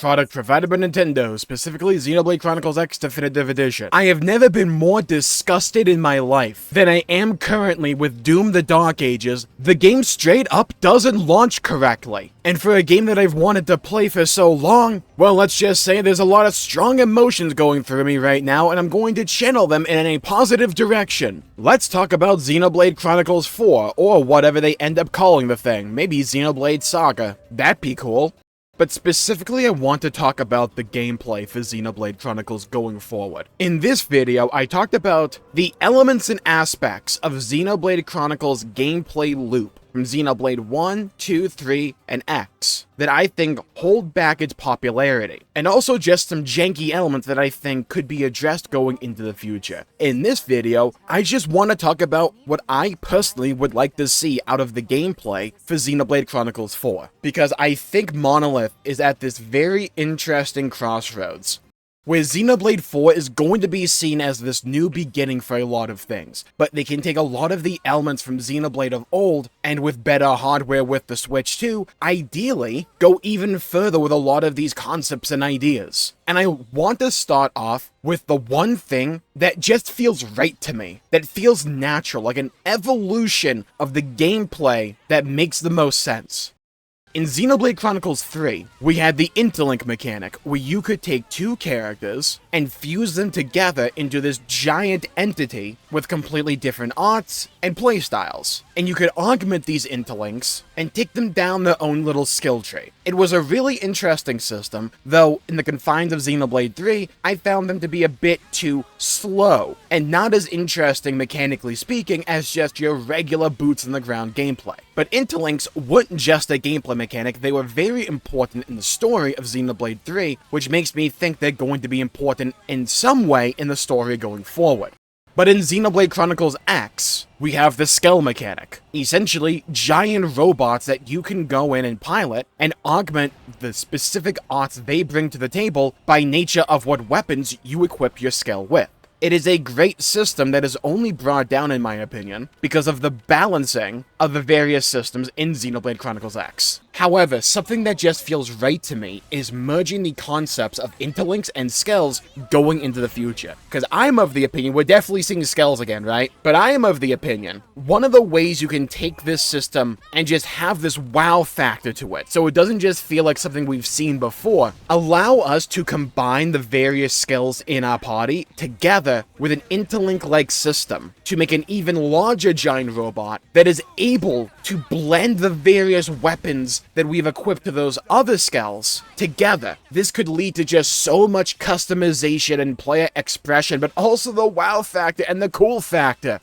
product provided by Nintendo, specifically Xenoblade Chronicles X Definitive Edition. I have never been more disgusted in my life than I am currently with Doom the Dark Ages. The game straight up doesn't launch correctly. And for a game that I've wanted to play for so long, well, let's just say there's a lot of strong emotions going through me right now, and I'm going to channel them in a positive direction. Let's talk about Xenoblade Chronicles 4, or whatever they end up calling the thing. Maybe Xenoblade Saga. That'd be cool. But specifically, I want to talk about the gameplay for Xenoblade Chronicles going forward. In this video, I talked about the elements and aspects of Xenoblade Chronicles gameplay loop from Xenoblade 1, 2, 3, and X that I think hold back its popularity, and also just some janky elements that I think could be addressed going into the future. In this video, I just want to talk about what I personally would like to see out of the gameplay for Xenoblade Chronicles 4, because I think Monolith is at this very interesting crossroads, where Xenoblade 4 is going to be seen as this new beginning for a lot of things, but they can take a lot of the elements from Xenoblade of old, and with better hardware with the Switch 2, ideally, go even further with a lot of these concepts and ideas. And I want to start off with the one thing that just feels right to me, that feels natural, like an evolution of the gameplay that makes the most sense. In Xenoblade Chronicles 3, we had the Interlink mechanic, where you could take two characters and fuse them together into this giant entity with completely different arts and playstyles. And you could augment these interlinks and take them down their own little skill tree. It was a really interesting system, though in the confines of Xenoblade 3, I found them to be a bit too slow, and not as interesting mechanically speaking as just your regular boots on the ground gameplay. But interlinks weren't just a gameplay mechanic, they were very important in the story of Xenoblade 3, which makes me think they're going to be important in some way in the story going forward. But in Xenoblade Chronicles X, we have the Skell mechanic. Essentially, giant robots that you can go in and pilot and augment the specific arts they bring to the table by nature of what weapons you equip your Skell with. It is a great system that is only brought down, in my opinion, because of the balancing of the various systems in Xenoblade Chronicles X. However, something that just feels right to me is merging the concepts of interlinks and skells going into the future. Because I'm of the opinion, we're definitely seeing skells again, right? But I am of the opinion, one of the ways you can take this system and just have this wow factor to it, so it doesn't just feel like something we've seen before, allow us to combine the various skills in our party together with an interlink-like system to make an even larger giant robot that is able to blend the various weapons that we've equipped to those other skells together. This could lead to just so much customization and player expression, but also the wow factor and the cool factor.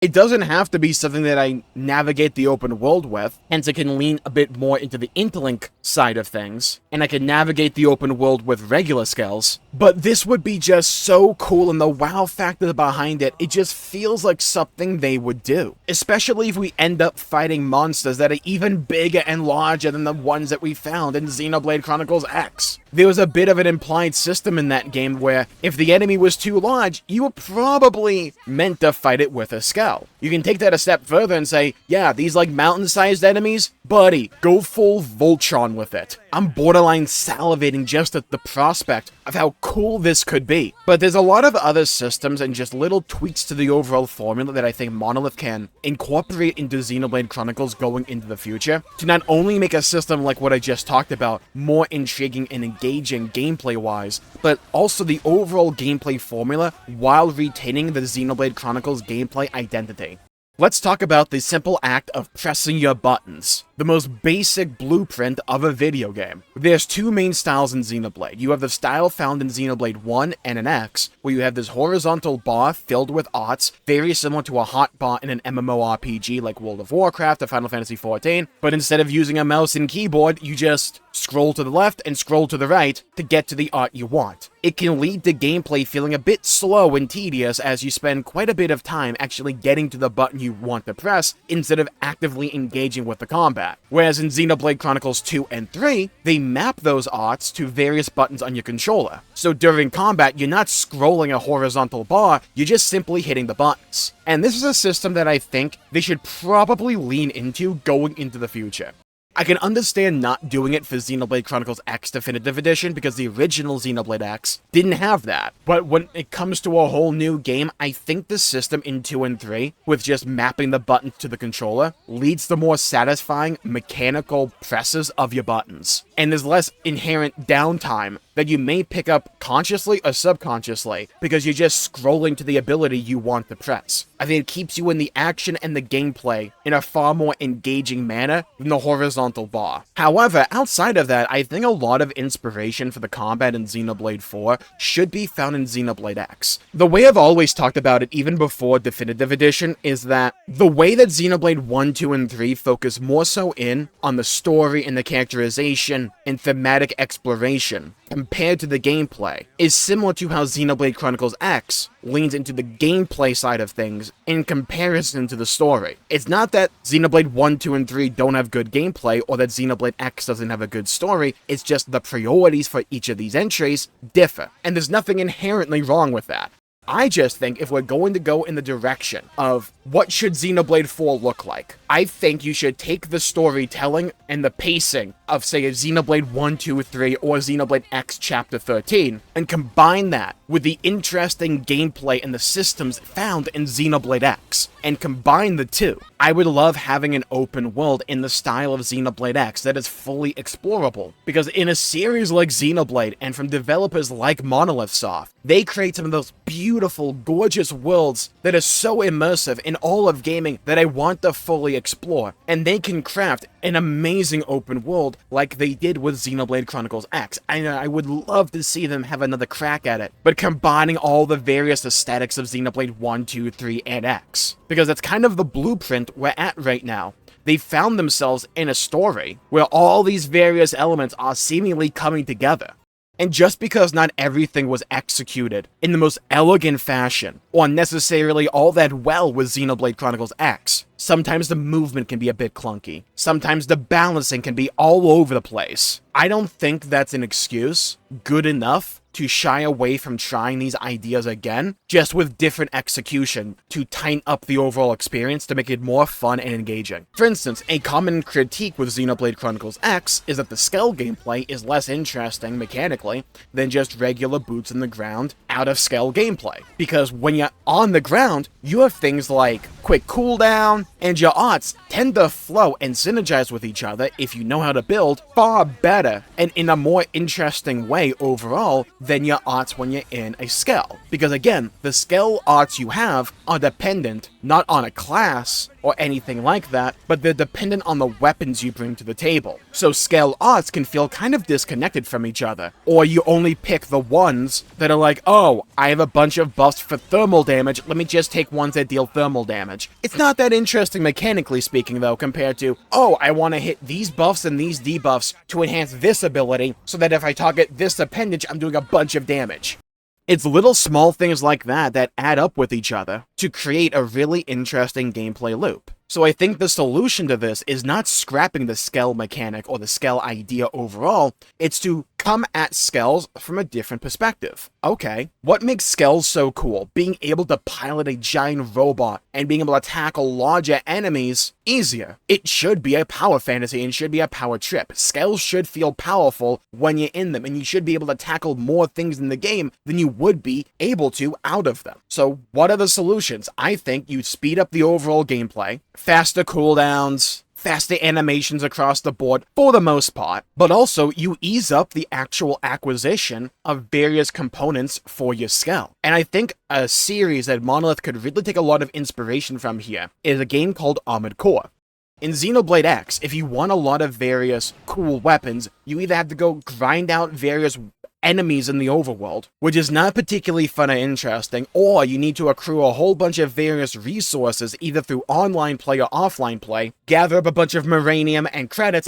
It doesn't have to be something that I navigate the open world with, hence it can lean a bit more into the interlink side of things, and I can navigate the open world with regular skells. But this would be just so cool, and the wow factor behind it, it just feels like something they would do. Especially if we end up fighting monsters that are even bigger and larger than the ones that we found in Xenoblade Chronicles X. There was a bit of an implied system in that game where if the enemy was too large, you were probably meant to fight it with a Skell. You can take that a step further and say, yeah, these like mountain-sized enemies, buddy, go full Voltron with it. I'm borderline salivating just at the prospect of how cool this could be. But there's a lot of other systems and just little tweaks to the overall formula that I think Monolith can incorporate into Xenoblade Chronicles going into the future to not only make a system like what I just talked about more intriguing and engaging gameplay-wise, but also the overall gameplay formula while retaining the Xenoblade Chronicles gameplay identity. Let's talk about the simple act of pressing your buttons, the most basic blueprint of a video game. There's two main styles in Xenoblade. You have the style found in Xenoblade 1 and in X, where you have this horizontal bar filled with arts, very similar to a hotbar in an MMORPG like World of Warcraft or Final Fantasy XIV, but instead of using a mouse and keyboard, you just scroll to the left and scroll to the right to get to the art you want. It can lead to gameplay feeling a bit slow and tedious as you spend quite a bit of time actually getting to the button you want to press instead of actively engaging with the combat. Whereas in Xenoblade Chronicles 2 and 3, they map those arts to various buttons on your controller. So during combat, you're not scrolling a horizontal bar, you're just simply hitting the buttons. And this is a system that I think they should probably lean into going into the future. I can understand not doing it for Xenoblade Chronicles X Definitive Edition because the original Xenoblade X didn't have that. But when it comes to a whole new game, I think the system in 2 and 3, with just mapping the buttons to the controller, leads to more satisfying mechanical presses of your buttons. And there's less inherent downtime that you may pick up consciously or subconsciously because you're just scrolling to the ability you want to press. I think it keeps you in the action and the gameplay in a far more engaging manner than the horizontal bar. However, outside of that, I think a lot of inspiration for the combat in Xenoblade 4 should be found in Xenoblade X. The way I've always talked about it, even before Definitive Edition, is that the way that Xenoblade 1, 2, and 3 focus more so in on the story and the characterization and thematic exploration compared to the gameplay is similar to how Xenoblade Chronicles X leans into the gameplay side of things in comparison to the story. It's not that Xenoblade 1, 2, and 3 don't have good gameplay or that Xenoblade X doesn't have a good story, it's just the priorities for each of these entries differ, and there's nothing inherently wrong with that. I just think if we're going to go in the direction of what should Xenoblade 4 look like, I think you should take the storytelling and the pacing of, say, a Xenoblade 1, 2, 3, or Xenoblade X Chapter 13, and combine that with the interesting gameplay and the systems found in Xenoblade X, and combine the two. I would love having an open world in the style of Xenoblade X that is fully explorable, because in a series like Xenoblade, and from developers like Monolith Soft, they create some of those beautiful, gorgeous worlds that are so immersive in all of gaming that I want to fully explore, and they can craft an amazing open world like they did with Xenoblade Chronicles X. I would love to see them have another crack at it, but combining all the various aesthetics of Xenoblade 1, 2, 3, and X. Because that's kind of the blueprint we're at right now. They found themselves in a story where all these various elements are seemingly coming together. And just because not everything was executed in the most elegant fashion, or necessarily all that well with Xenoblade Chronicles X, sometimes the movement can be a bit clunky. Sometimes the balancing can be all over the place. I don't think that's an excuse good enough to shy away from trying these ideas again, just with different execution to tighten up the overall experience to make it more fun and engaging. For instance, a common critique with Xenoblade Chronicles X is that the Skell gameplay is less interesting mechanically than just regular boots in the ground out of Skell gameplay. Because when you're on the ground, you have things like quick cooldown, and your arts tend to flow and synergize with each other if you know how to build far better and in a more interesting way overall than your arts when you're in a Skell. Because again, the Skell arts you have are dependent not on a class or anything like that, but they're dependent on the weapons you bring to the table. So Skell arts can feel kind of disconnected from each other, or you only pick the ones that are like, oh, I have a bunch of buffs for thermal damage, let me just take ones that deal thermal damage. It's not that interesting mechanically speaking though, compared to, oh, I want to hit these buffs and these debuffs to enhance this ability, so that if I target this appendage, I'm doing a bunch of damage. It's little small things like that that add up with each other to create a really interesting gameplay loop. So I think the solution to this is not scrapping the Skell mechanic or the Skell idea overall, it's to come at Skells from a different perspective. Okay, what makes Skells so cool? Being able to pilot a giant robot and being able to tackle larger enemies easier. It should be a power fantasy and should be a power trip. Skells should feel powerful when you're in them, and you should be able to tackle more things in the game than you would be able to out of them. So what are the solutions? I think you speed up the overall gameplay, faster cooldowns, faster animations across the board for the most part, but also you ease up the actual acquisition of various components for your Skell. And I think a series that Monolith could really take a lot of inspiration from here is a game called Armored Core. In Xenoblade X, if you want a lot of various cool weapons, you either have to go grind out various enemies in the overworld, which is not particularly fun or interesting, or you need to accrue a whole bunch of various resources either through online play or offline play, gather up a bunch of Moranium and credits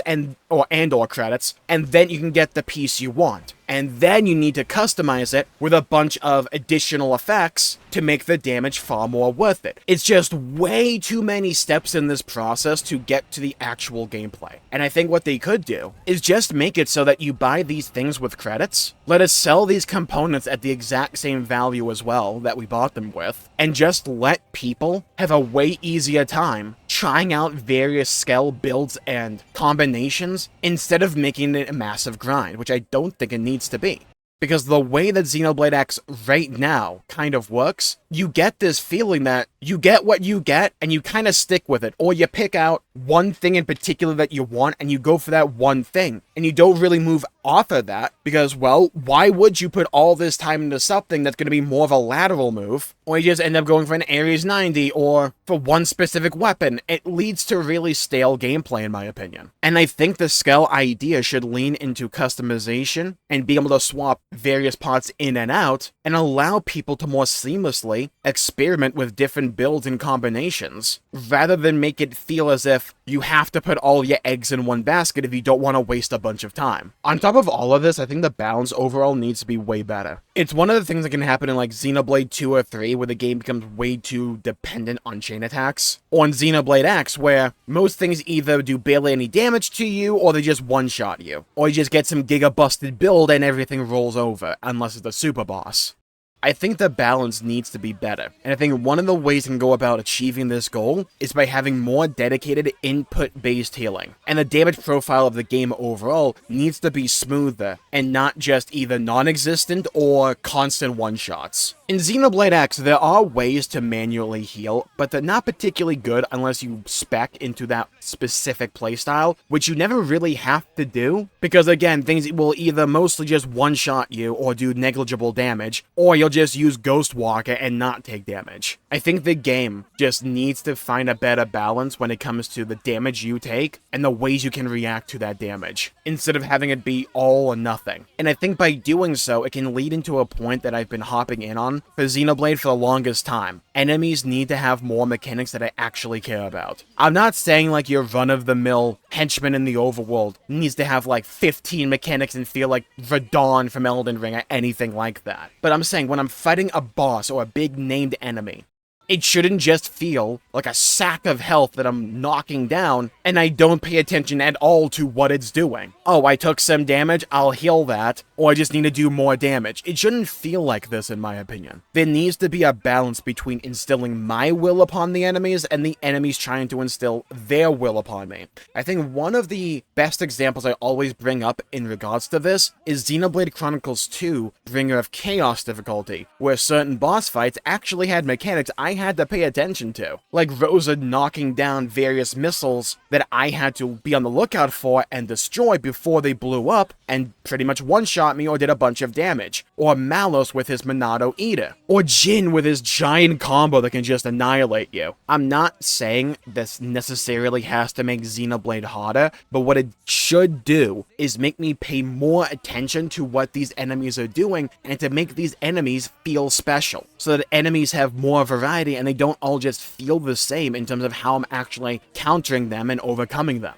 or credits, and then you can get the piece you want. And then you need to customize it with a bunch of additional effects to make the damage far more worth it. It's just way too many steps in this process to get to the actual gameplay. And I think what they could do is just make it so that you buy these things with credits, let us sell these components at the exact same value as well that we bought them with, and just let people have a way easier time trying out various Skell builds and combinations instead of making it a massive grind, which I don't think it needs to be. Because the way that Xenoblade X right now kind of works, you get this feeling that you get what you get and you kind of stick with it. Or you pick out one thing in particular that you want and you go for that one thing. And you don't really move off of that because, well, why would you put all this time into something that's going to be more of a lateral move? Or you just end up going for an Ares 90 or for one specific weapon. It leads to really stale gameplay in my opinion. And I think the Skell idea should lean into customization and be able to swap various parts in and out and allow people to more seamlessly experiment with different builds and combinations rather than make it feel as if you have to put all your eggs in one basket if you don't want to waste a bunch of time. On top of all of this, I think the balance overall needs to be way better. It's one of the things that can happen in like Xenoblade 2 or 3 where the game becomes way too dependent on chain attacks, or in Xenoblade X where most things either do barely any damage to you or they just one-shot you, or you just get some giga-busted build and everything rolls over, unless it's a super boss. I think the balance needs to be better, and I think one of the ways you can go about achieving this goal is by having more dedicated input-based healing, and the damage profile of the game overall needs to be smoother, and not just either non-existent or constant one-shots. In Xenoblade X, there are ways to manually heal, but they're not particularly good unless you spec into that specific playstyle, which you never really have to do, because again, things will either mostly just one-shot you or do negligible damage, or you'll just use Ghost Walker and not take damage. I think the game just needs to find a better balance when it comes to the damage you take and the ways you can react to that damage, instead of having it be all or nothing. And I think by doing so, it can lead into a point that I've been hopping in on for Xenoblade for the longest time. Enemies need to have more mechanics that I actually care about. I'm not saying like your run-of-the-mill henchman in the overworld needs to have like 15 mechanics and feel like Radon from Elden Ring or anything like that. But I'm saying when I'm fighting a boss or a big named enemy, it shouldn't just feel like a sack of health that I'm knocking down and I don't pay attention at all to what it's doing. Oh, I took some damage, I'll heal that, or I just need to do more damage. It shouldn't feel like this in my opinion. There needs to be a balance between instilling my will upon the enemies and the enemies trying to instill their will upon me. I think one of the best examples I always bring up in regards to this is Xenoblade Chronicles 2, Bringer of Chaos difficulty, where certain boss fights actually had mechanics I had to pay attention to, like Rosa knocking down various missiles that I had to be on the lookout for and destroy before they blew up and pretty much one-shot me or did a bunch of damage, or Malos with his Monado Eater, or Jin with his giant combo that can just annihilate you. I'm not saying this necessarily has to make Xenoblade harder, but what it should do is make me pay more attention to what these enemies are doing and to make these enemies feel special, so that enemies have more variety and they don't all just feel the same in terms of how I'm actually countering them and overcoming them.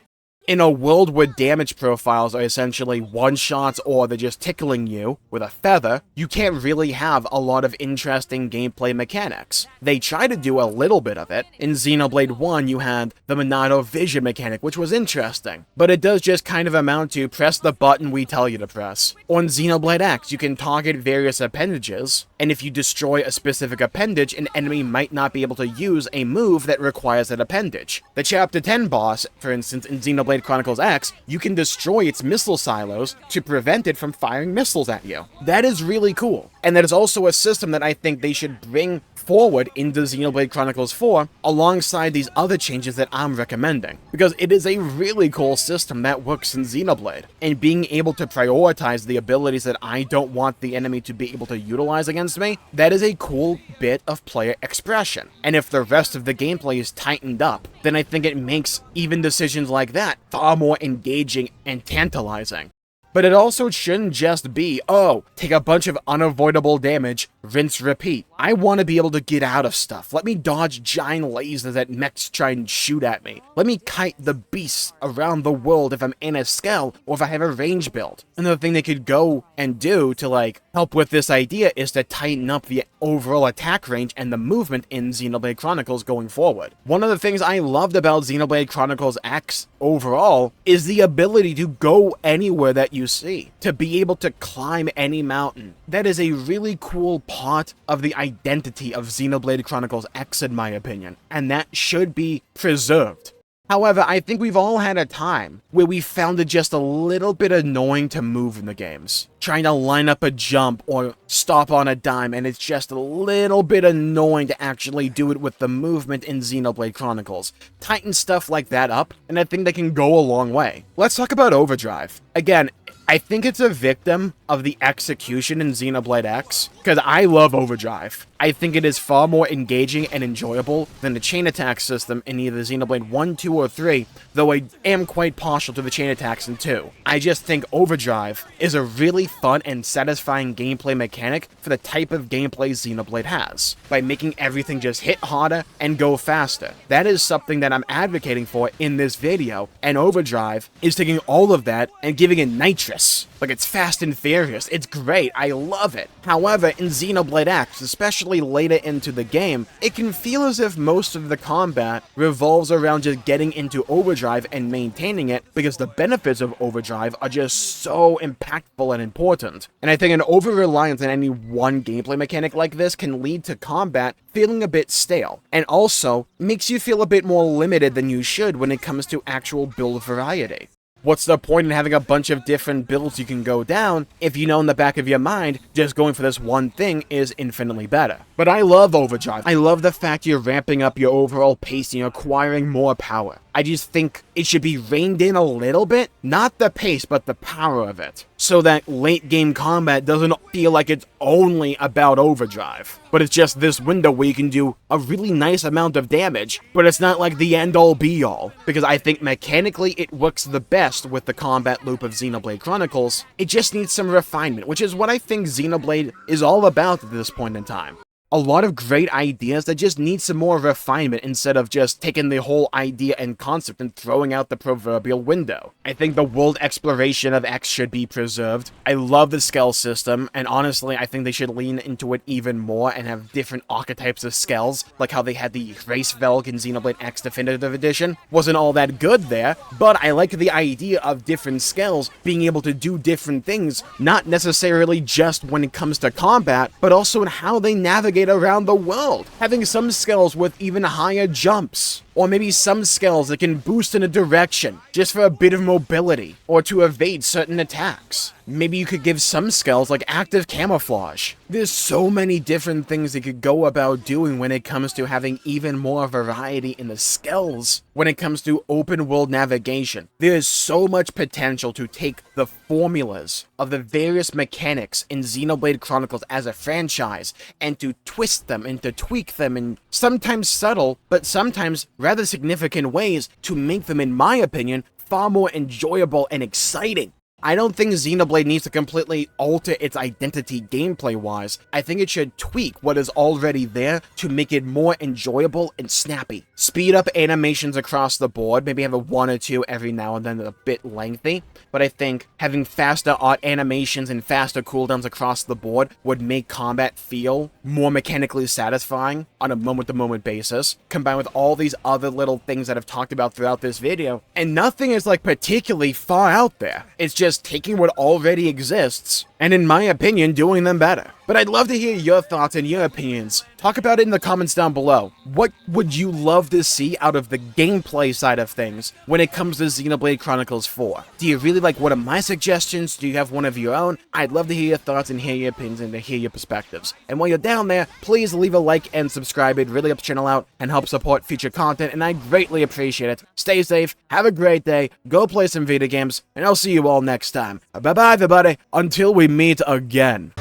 In a world where damage profiles are essentially one-shots or they're just tickling you with a feather, you can't really have a lot of interesting gameplay mechanics. They try to do a little bit of it. In Xenoblade 1, you had the Monado Vision mechanic, which was interesting, but it does just kind of amount to press the button we tell you to press. Or in Xenoblade X, you can target various appendages, and if you destroy a specific appendage, an enemy might not be able to use a move that requires that appendage. The Chapter 10 boss, for instance, in Xenoblade Chronicles X, you can destroy its missile silos to prevent it from firing missiles at you. That is really cool. And that is also a system that I think they should bring forward into Xenoblade Chronicles 4 alongside these other changes that I'm recommending. Because it is a really cool system that works in Xenoblade. And being able to prioritize the abilities that I don't want the enemy to be able to utilize against me, that is a cool bit of player expression. And if the rest of the gameplay is tightened up, then I think it makes even decisions like that far more engaging and tantalizing. But it also shouldn't just be, oh, take a bunch of unavoidable damage, rinse, repeat. I want to be able to get out of stuff. Let me dodge giant lasers that mechs try and shoot at me. Let me kite the beasts around the world if I'm in a Skell or if I have a range build. Another thing they could go and do to like help with this idea is to tighten up the overall attack range and the movement in Xenoblade Chronicles going forward. One of the things I loved about Xenoblade Chronicles X overall is the ability to go anywhere that you see, to be able to climb any mountain. That is a really cool part of the identity of Xenoblade Chronicles X, in my opinion, and that should be preserved. However, I think we've all had a time where we found it just a little bit annoying to move in the games. Trying to line up a jump or stop on a dime, and it's just a little bit annoying to actually do it with the movement in Xenoblade Chronicles. Tighten stuff like that up, and I think they can go a long way. Let's talk about Overdrive. Again, I think it's a victim of the execution in Xenoblade X, because I love Overdrive. I think it is far more engaging and enjoyable than the chain attack system in either Xenoblade 1, 2, or 3, though I am quite partial to the chain attacks in 2. I just think Overdrive is a really fun and satisfying gameplay mechanic for the type of gameplay Xenoblade has, by making everything just hit harder and go faster. That is something that I'm advocating for in this video, and Overdrive is taking all of that and giving it nitrous. Like, it's Fast and Furious. It's great. I love it. However, in Xenoblade X, especially later into the game, it can feel as if most of the combat revolves around just getting into Overdrive and maintaining it, because the benefits of Overdrive are just so impactful and important. And I think an over-reliance on any one gameplay mechanic like this can lead to combat feeling a bit stale, and also makes you feel a bit more limited than you should when it comes to actual build variety. What's the point in having a bunch of different builds you can go down if you know in the back of your mind just going for this one thing is infinitely better? But I love Overdrive. I love the fact you're ramping up your overall pace and you're acquiring more power. I just think it should be reined in a little bit, not the pace, but the power of it, so that late game combat doesn't feel like it's only about Overdrive, but it's just this window where you can do a really nice amount of damage, but it's not like the end-all be-all, because I think mechanically it works the best with the combat loop of Xenoblade Chronicles. It just needs some refinement, which is what I think Xenoblade is all about at this point in time. A lot of great ideas that just need some more refinement instead of just taking the whole idea and concept and throwing out the proverbial window. I think the world exploration of X should be preserved. I love the Skell system, and honestly, I think they should lean into it even more and have different archetypes of Skells, like how they had the Race Velg in Xenoblade X Definitive Edition. Wasn't all that good there, but I like the idea of different Skells being able to do different things, not necessarily just when it comes to combat, but also in how they navigate around the world, having some Skells with even higher jumps, or maybe some Skells that can boost in a direction just for a bit of mobility, or to evade certain attacks. Maybe you could give some Skells like active camouflage. There's so many different things they could go about doing when it comes to having even more variety in the Skells when it comes to open world navigation. There is so much potential to take the formulas of the various mechanics in Xenoblade Chronicles as a franchise and to twist them and to tweak them in sometimes subtle, but sometimes rather significant ways to make them, in my opinion, far more enjoyable and exciting. I don't think Xenoblade needs to completely alter its identity gameplay-wise. I think it should tweak what is already there to make it more enjoyable and snappy. Speed up animations across the board, maybe have a one or two every now and then that are a bit lengthy, but I think having faster art animations and faster cooldowns across the board would make combat feel more mechanically satisfying on a moment-to-moment basis, combined with all these other little things that I've talked about throughout this video, and nothing is like particularly far out there. It's just taking what already exists, and in my opinion, doing them better. But I'd love to hear your thoughts and your opinions. Talk about it in the comments down below. What would you love to see out of the gameplay side of things when it comes to Xenoblade Chronicles 4? Do you really like one of my suggestions? Do you have one of your own? I'd love to hear your thoughts and hear your opinions and to hear your perspectives. And while you're down there, please leave a like and subscribe. It really helps the channel out and helps support future content, and I greatly appreciate it. Stay safe, have a great day, go play some video games, and I'll see you all next time. Bye-bye, everybody, until we meet again.